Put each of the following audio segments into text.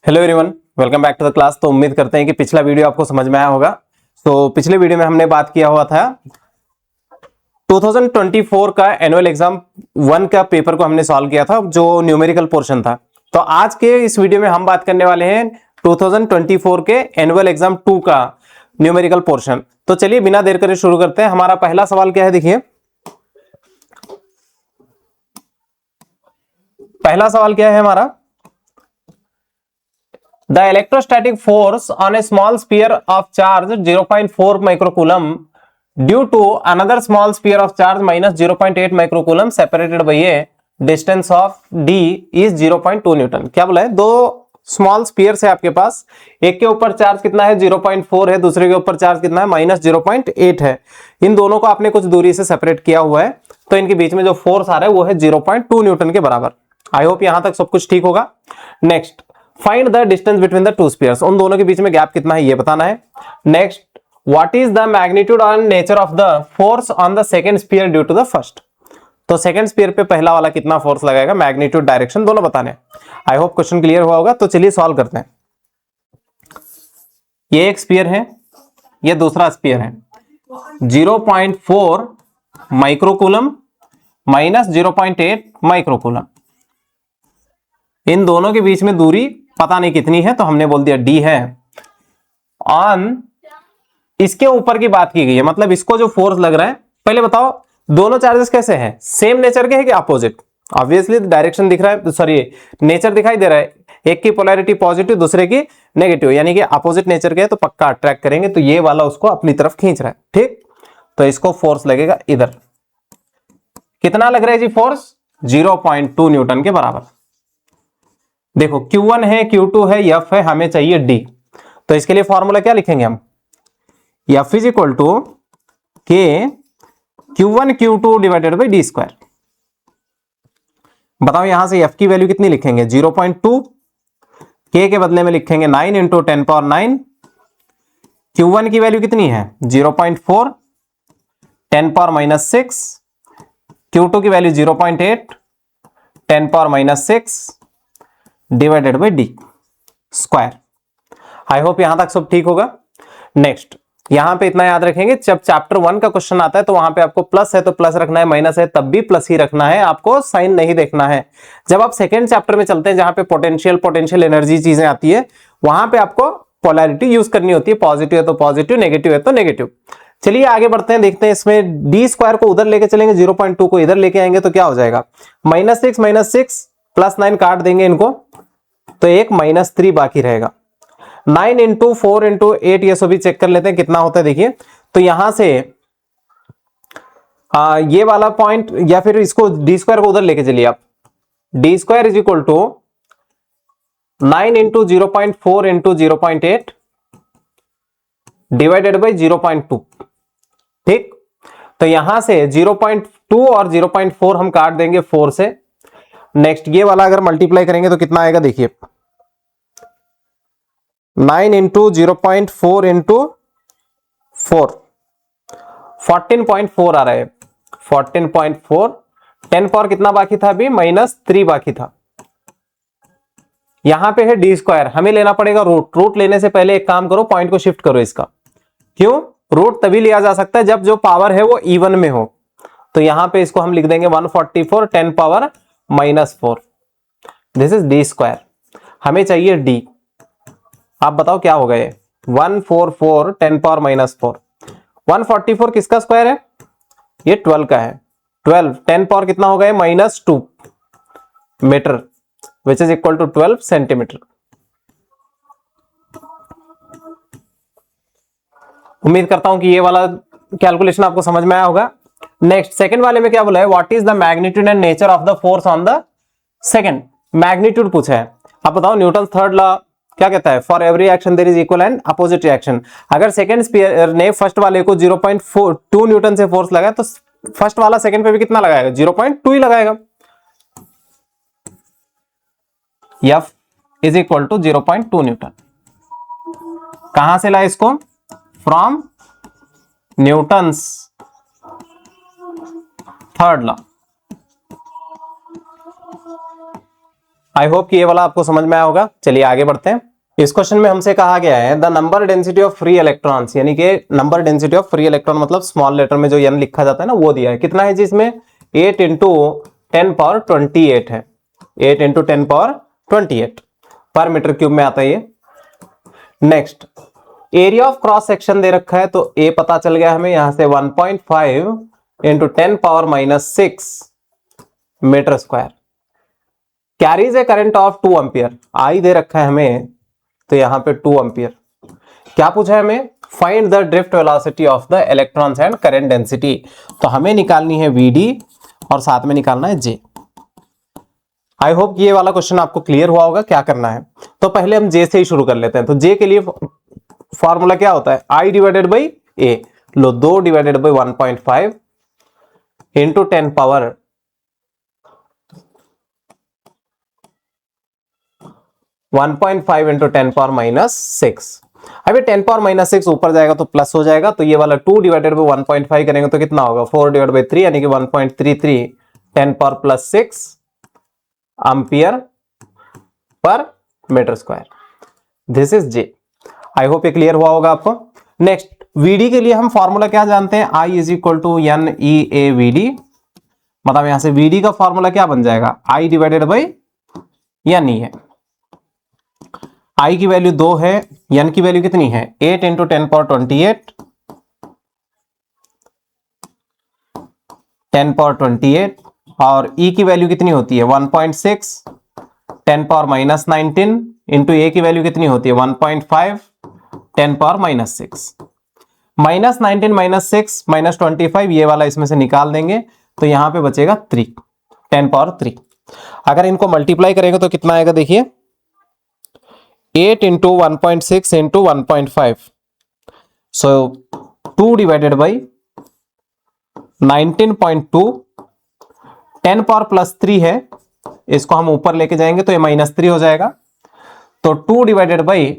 Hello everyone, welcome back to the class. तो उम्मीद करते हैं कि पिछला वीडियो आपको समझ में आया होगा। तो पिछले वीडियो में हमने बात किया हुआ था 2024 का एनुअल एग्जाम 1 का पेपर को हमने सॉल्व किया था, जो न्यूमेरिकल पोर्शन था। तो आज के इस वीडियो में हम बात करने वाले हैं 2024 के एनुअल एग्जाम 2 का न्यूमेरिकल पोर्शन। तो चलिए बिना देर करे शुरू करते हैं। हमारा पहला सवाल क्या है, देखिए पहला सवाल क्या है हमारा। The electrostatic force on a small sphere of charge 0.4 microcoulomb due to another small sphere of charge minus 0.8 microcoulomb separated by a distance of d is 0.2 Newton. क्या बोला है, दो स्मॉल स्पीयर है आपके पास, एक के ऊपर चार्ज कितना है 0.4 है, दूसरे के ऊपर चार्ज कितना है माइनस 0.8 है। इन दोनों को आपने कुछ दूरी से सेपरेट किया हुआ है, तो इनके बीच में जो फोर्स आ रहा है वो है 0.2 न्यूटन के बराबर। आई होप यहां तक सब कुछ ठीक होगा। Next, find the distance between the two spheres. उन दोनों के बीच में गैप कितना है ये बताना है। Next, what is the magnitude and nature of the force on the second sphere due to the first. तो सेकंड स्पीयर पे पहला वाला कितना फोर्स लगाएगा, मैग्नीट्यूड डायरेक्शन दोनों बताने। आई होप क्वेश्चन क्लियर हुआ होगा। तो चलिए सॉल्व करते हैं। ये एक स्पीयर है, ये दूसरा स्पीयर है। 0.4 माइक्रोकूलम माइनस 0.8 माइक्रोकूलम, इन दोनों के बीच में दूरी पता नहीं कितनी है, तो हमने बोल दिया d है। ऑन इसके ऊपर की बात की गई है, मतलब इसको जो फोर्स लग रहा है, पहले बताओ दोनों चार्जेस कैसे हैं, सेम नेचर के हैं कि अपोजिट। ऑब्वियसली डायरेक्शन दिख रहा है, सॉरी नेचर दिखाई दे रहा है, एक की पोलैरिटी पॉजिटिव दूसरे की नेगेटिव, यानी कि अपोजिट नेचर के है, तो पक्का अट्रैक्ट करेंगे। तो ये वाला उसको अपनी तरफ खींच रहा है, ठीक। तो इसको फोर्स लगेगा इधर, कितना लग रहा है जी फोर्स, 0.2 न्यूटन के बराबर। देखो Q1 है, Q2 है, F है, हमें चाहिए D। तो इसके लिए फॉर्मूला क्या लिखेंगे हम, F is equal to K Q1 Q2 divided by D square. बताओ यहां से F की वैल्यू कितनी लिखेंगे, 0.2, K के बदले में लिखेंगे 9 इंटू 10 पावर 9। Q1 की वैल्यू कितनी है 0.4, 10 पावर माइनस 6, Q2 की value 0.8, 10 power minus 6 divided by D square. I hope यहां तक सब ठीक होगा। नेक्स्ट, यहां पे इतना याद रखेंगे, जब चैप्टर 1 का क्वेश्चन आता है तो वहां पे आपको प्लस है तो प्लस रखना है, माइनस है तब भी प्लस ही रखना है, आपको साइन नहीं देखना है। जब आप सेकेंड चैप्टर में चलते हैं, जहां पे पोटेंशियल एनर्जी चीजें आती है, वहां पे आपको पोलैरिटी यूज करनी होती है, पॉजिटिव है तो पॉजिटिव, नेगेटिव है तो नेगेटिव। चलिए आगे बढ़ते हैं, देखते हैं इसमें डी स्क्वायर को उधर लेके चलेंगे, 0.2 को इधर लेके आएंगे तो क्या हो जाएगा, -6 प्लस 9 काट देंगे इनको, तो एक -3 बाकी रहेगा। 9 इंटू 4 इंटू 8, ये सभी चेक कर लेते हैं कितना होता है। देखिए तो यहां से ये वाला पॉइंट, या फिर इसको डी स्क्वायर को उधर लेके चलिए आप, D square is equal to 9 into 0.4 into 0.8 divided by 0.2, ठीक। तो यहां से 0.2 और 0.4 हम काट देंगे 4 से। नेक्स्ट, ये वाला अगर मल्टीप्लाई करेंगे तो कितना आएगा, देखिए 9 इंटू 0.4 इंटू 4, 14.4 आ रहा है, 14.4। 10 पावर कितना बाकी था अभी, -3 बाकी था। यहां पे है डी स्क्वायर, हमें लेना पड़ेगा रूट। रूट लेने से पहले एक काम करो, पॉइंट को शिफ्ट करो इसका। क्यों, रूट तभी लिया जा सकता है जब जो पावर है वो इवन में हो। तो यहां पे इसको हम लिख देंगे 144 10 power -4, this is D square. हमें चाहिए डी, आप बताओ क्या होगा ये, 144 10 पावर -4। 144 किसका स्क्वायर है, ये 12 का है। 12 10 पावर कितना होगा ये, -2 metre, which is equal to 12 centimetre. उम्मीद करता हूं कि ये वाला कैलकुलेशन आपको समझ में आया होगा। नेक्स्ट, सेकंड वाले में क्या बोला है, what is the magnitude and nature of the force on the second. Magnitude पूछा है। आप बताओ न्यूटन थर्ड लॉ क्या कहता है, for every action there is equal and opposite reaction. अगर सेकंड स्पीयर ने फर्स्ट वाले को 0.2 न्यूटन से फोर्स लगाया, तो फर्स्ट वाला सेकंड पे भी कितना लगाएगा, 0.2 ही लगाएगा। F is equal to 0.2 newton. कहां से लाए इसको, from Newton's third law. I hope कि ये वाला आपको समझ में आया होगा। चलिए आगे बढ़ते हैं। इस क्वेश्चन में हमसे कहा गया है the number density of free electrons, यानी कि number density of free electron मतलब स्मॉल लेटर में जो n लिखा जाता है ना वो दिया है। कितना है जी इसमें 8 इंटू 10 पावर 28 है, 8 इंटू 10 पावर 28 पर मीटर क्यूब में आता है ये। Next area of cross section दे रखा है, तो ए पता चल गया हमें यहां से 1.5 into 10 power -6 metre square. Carries a current of 2 ampere, I दे रखा है हमें तो यहां पे 2 एम्पियर। क्या पूछा है हमें, find the drift velocity of the electrons and current density. तो हमें निकालनी है वीडी और साथ में निकालना है जे। आई होप ये वाला क्वेश्चन आपको क्लियर हुआ होगा क्या करना है। तो पहले हम जे से ही शुरू कर लेते हैं। तो जे के लिए फॉर्मूला क्या होता है, आई डिवाइडेड बाई ए। लो 2 divided by 1.5 into 10 power 1.5 into 10 power -6। अभी 10 पावर -6 ऊपर जाएगा तो प्लस हो जाएगा, तो ये वाला 2 डिवाइडेड बाई 1.5 करेंगे तो कितना होगा 4 डिवाइडेड बाई 3 यानी कि 1.33 10 पावर +6 एम्पियर पर metre square. This is J. I hope ये क्लियर हुआ होगा आपको। नेक्स्ट वीडी के लिए हम फॉर्मूला क्या जानते हैं, I is equal to N E A V D. मतलब यहां से वीडी का फॉर्मूला क्या बन जाएगा, I divided by N E है। I की वैल्यू 2 है, n की वैल्यू कितनी है 8 इंटू 10 पावर 28 10 पावर 28 और E की वैल्यू कितनी होती है 1.6 10 पावर -19 इंटू ए की वैल्यू कितनी होती है 1.5 10 पावर -6। -19 -6 -25 ये वाला इसमें से निकाल देंगे तो यहां पे बचेगा 3 10 पावर 3। अगर इनको मल्टीप्लाई करेंगे तो कितना आएगा देखिए 8 into 1.6 into 1.5, so 2 divided by 19.2 10 power +3 है, इसको हम ऊपर लेके जाएंगे तो ये -3 हो जाएगा। तो 2 डिवाइडेड बाई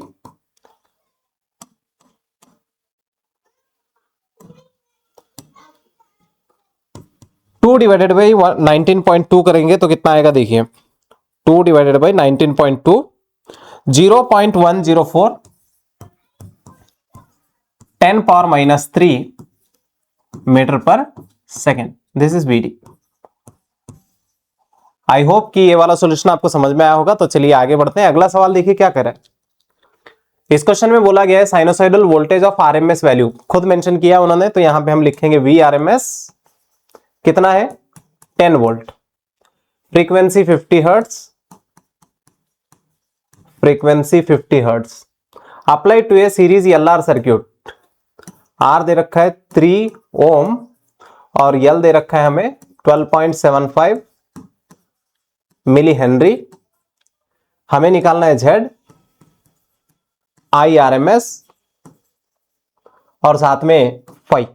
19.2 करेंगे तो कितना आएगा देखिए 2 डिवाइडेड बाई 19.2 0.104 10 पावर -3 मीटर पर second. This is V D. I hope कि ये वाला सॉल्यूशन आपको समझ में आया होगा। तो चलिए आगे बढ़ते हैं। अगला सवाल देखिए क्या करें। इस क्वेश्चन में बोला गया है sinusoidal voltage of RMS value, खुद मेंशन किया उन्होंने, तो यहां पे हम लिखेंगे वी आरएमएस कितना है 10 volt, frequency 50 hertz, frequency 50 hertz, apply to a series LR circuit. R दे रखा है 3 ओम और एल दे रखा है हमें 12.75 मिली हेनरी। हमें निकालना है Z, I R M S और साथ में फाई।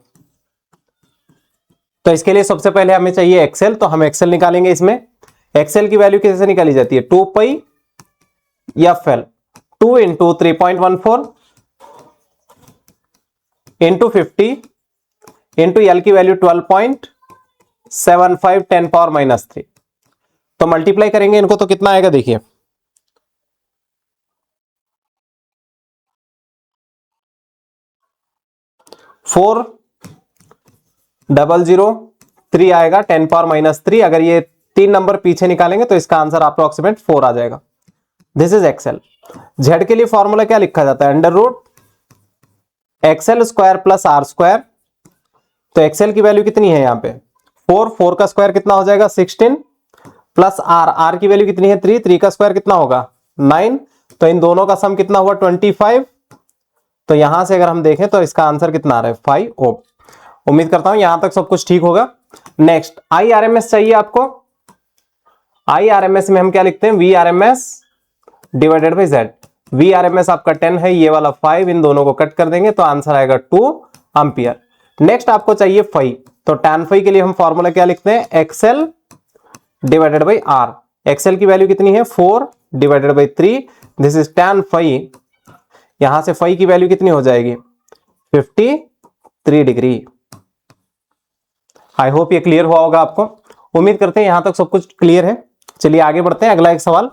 तो इसके लिए सबसे पहले हमें चाहिए एक्सेल, तो हम एक्सेल निकालेंगे। इसमें एक्सेल की वैल्यू कैसे निकाली जाती है 2 pi F L 2 into 3.14 into 50 into L की वैल्यू 12.75 10 पावर -3। तो मल्टीप्लाई करेंगे इनको तो कितना आएगा देखिए 4003 आएगा 10 पावर -3। अगर ये 3 नंबर पीछे निकालेंगे तो इसका आंसर अप्रोक्सीमेट 4 आ जाएगा। This is Excel. जेड के लिए फॉर्मूला क्या लिखा जाता है √XL square plus R square. तो एक्सेल की वैल्यू कितनी है यहाँ पे 4 का स्क्वायर कितना हो जाएगा 16 प्लस R की वैल्यू कितनी है 3 का स्क्वायर कितना होगा 9। तो इन दोनों का सम कितना हुआ 25। तो यहां से अगर हम देखें तो इसका आंसर कितना आ रहा है 5 ओम। उम्मीद करता हूं यहां तक सब कुछ ठीक होगा। नेक्स्ट IRMS चाहिए आपको। IRMS में हम क्या लिखते हैं VRMS divided by Z। VRMS आपका 10 है, ये वाला 5, इन दोनों को कट कर देंगे तो आंसर आएगा 2 एम्पियर। नेक्स्ट आपको चाहिए फाई, तो tan फाई के लिए हम फॉर्मूला क्या लिखते हैं XL divided by R। XL की वैल्यू कितनी है 4 divided by 3, this is tan phi. यहां से फाई की वैल्यू कितनी हो जाएगी 53 डिग्री। आई होप ये क्लियर हुआ होगा आपको। उम्मीद करते हैं यहां तक सब कुछ क्लियर है। चलिए आगे बढ़ते हैं। अगला एक सवाल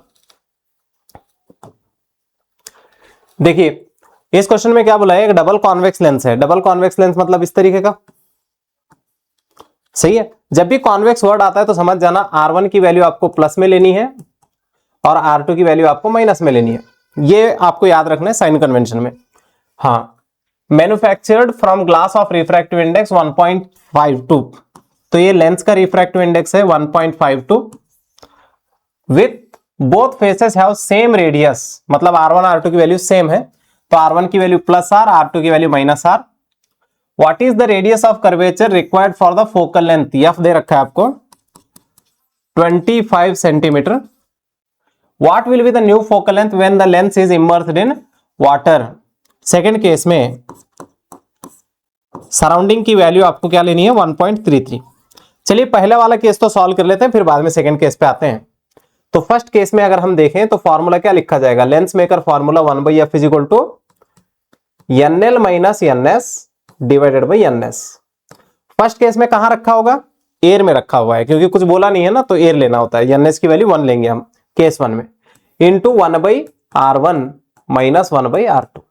देखिए इस क्वेश्चन में क्या बोला है, एक डबल कॉन्वेक्स लेंस है। डबल कॉन्वेक्स लेंस मतलब इस तरीके का, सही है। जब भी कॉन्वेक्स वर्ड आता है तो समझ जाना R1 की वैल्यू आपको प्लस में लेनी है और R2 की वैल्यू आपको माइनस में लेनी है। ये आपको याद रखना है साइन कन्वेंशन में। हाँ, manufactured from glass of refractive index 1.52, तो ये लेंस का रिफ्रैक्टिव इंडेक्स है 1.52 with both faces have same radius, मतलब R1 R2 की वैल्यू सेम है, तो R1 की वैल्यू प्लस R, R2 की value minus R। What is the radius of curvature required for the focal length, F दे रखा है आपको 25 centimetre. What will be the new focal length when the lens is immersed in water. Second case में surrounding की value आपको क्या लेनी है 1.33। चलिए पहले वाला केस तो सॉल्व कर लेते हैं, फिर बाद में सेकेंड केस पे आते हैं। तो फर्स्ट केस में अगर हम देखें तो फॉर्मूला क्या लिखा जाएगा, lens maker formula 1/f is equal to NL minus NS divided by NS। First case में कहां रखा होगा, एयर में रखा हुआ है, क्योंकि कुछ बोला नहीं है ना तो एयर लेना होता है। NS की वैल्यू 1 लेंगे हम केस 1 में, इंटू 1/R1 माइनस 1/R2,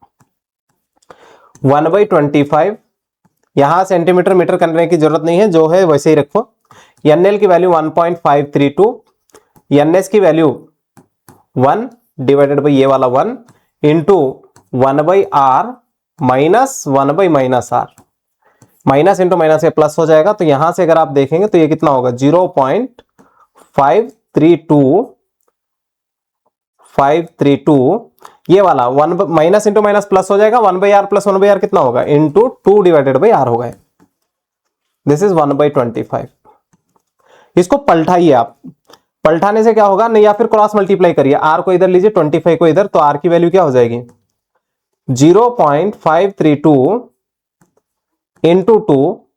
1/25। यहां सेंटीमीटर मीटर करने की जरूरत नहीं है, जो है वैसे ही रखो। NL की वैल्यू 1.532, NS की वैल्यू 1 डिवाइडेड बाई ये वाला 1 into 1/R minus 1/-R, minus into minus ये प्लस हो जाएगा। तो यहां से अगर आप देखेंगे तो ये कितना होगा 0.532, ये वाला 1 माइनस इंटू माइनस प्लस हो जाएगा, 1/R प्लस 1/R कितना होगा इंटू 2 डिवाइडेड बाई R होगा। This is 1/25। इसको पलटाइए आप, पलटाने से क्या होगा नहीं, या फिर क्रॉस मल्टीप्लाई करिए, R को इधर लीजिए 25 को इधर, तो R की वैल्यू क्या हो जाएगी 0.532 इंटू 2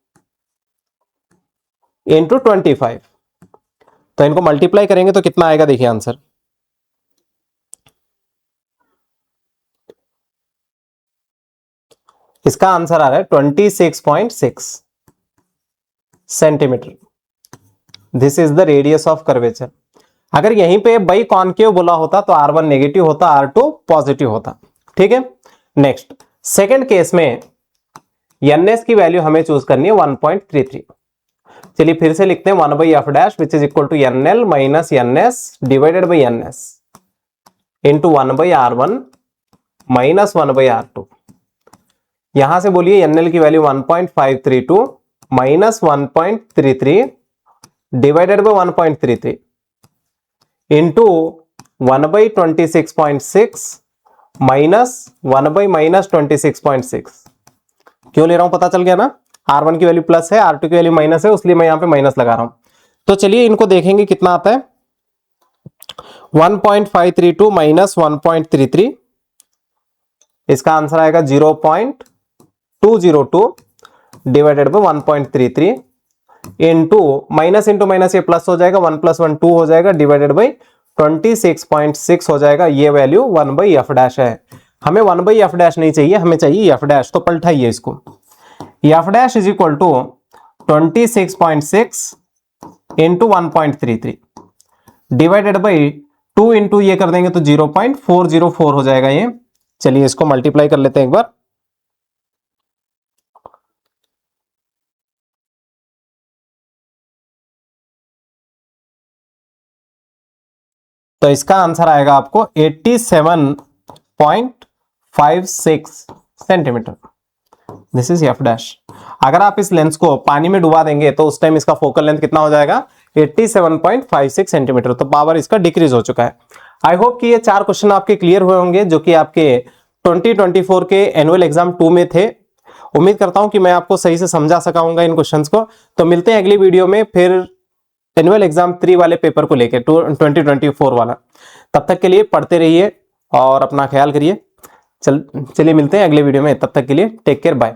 इंटू 25। तो इनको मल्टीप्लाई करेंगे तो कितना आएगा, देखिए आंसर। इसका आंसर आ रहा है 26.6 centimetre. This is the radius of curvature. अगर यहीं पे बाई कॉनकेव बोला होता तो R1 नेगेटिव होता, R2 पॉजिटिव होता। ठीक है, नेक्स्ट सेकेंड केस में NS की वैल्यू हमें चूज करनी है 1.33। चलिए फिर से लिखते हैं 1/f dash which is equal to NL minus NS divided by NS into 1/R1 minus 1/R2। यहां से बोलिए NL की value 1.532 minus 1.33 divided by 1.33 into 1/26.6 minus 1/-26.6। क्यों ले रहा हूं पता चल गया ना, R1 की वैल्यू प्लस है, R2 की वैल्यू माइनस है, इसलिए मैं यहां पे माइनस लगा रहा हूं। तो चलिए इनको देखेंगे कितना आता है 1.532 माइनस 1.33, इसका आंसर आएगा 0.202 divided by 1.33 into minus into minus ये प्लस हो जाएगा, 1 + 1 2 हो जाएगा डिवाइडेड बाई 26.6 हो जाएगा। ये वैल्यू 1/f डैश है। हमें 1/f डैश नहीं चाहिए, हमें चाहिए f डैश, तो पलटाइए इसको। f dash is equal to 26.6 into 1.33 divided by 2 into ये कर देंगे तो 0.404 हो जाएगा ये। चलिए इसको मल्टीप्लाई कर लेते हैं एक बार। तो इसका आंसर आएगा आपको 87.56 centimetre. This is F dash. अगर आप इस लेंस को पानी में डुबा देंगे तो उस टाइम इसका फोकल लेंथ कितना हो जाएगा 87.56 सेंटीमीटर। तो पावर इसका डिक्रीज हो चुका है। आई होप कि ये 4 क्वेश्चन आपके क्लियर हुए होंगे जो कि आपके 2024 के एनुअल एग्जाम 2 में थे। उम्मीद करता हूं कि मैं आपको सही से समझा सका हूंगा इन क्वेश्चंस को। तो मिलते हैं अगली वीडियो में फिर एनुअल एग्जाम 3 वाले पेपर को लेकर 2024 वाला। तब तक के लिए पढ़ते रहिए और अपना ख्याल करिए। चलिए मिलते हैं अगले वीडियो में, तब तक के लिए टेक केयर, बाय।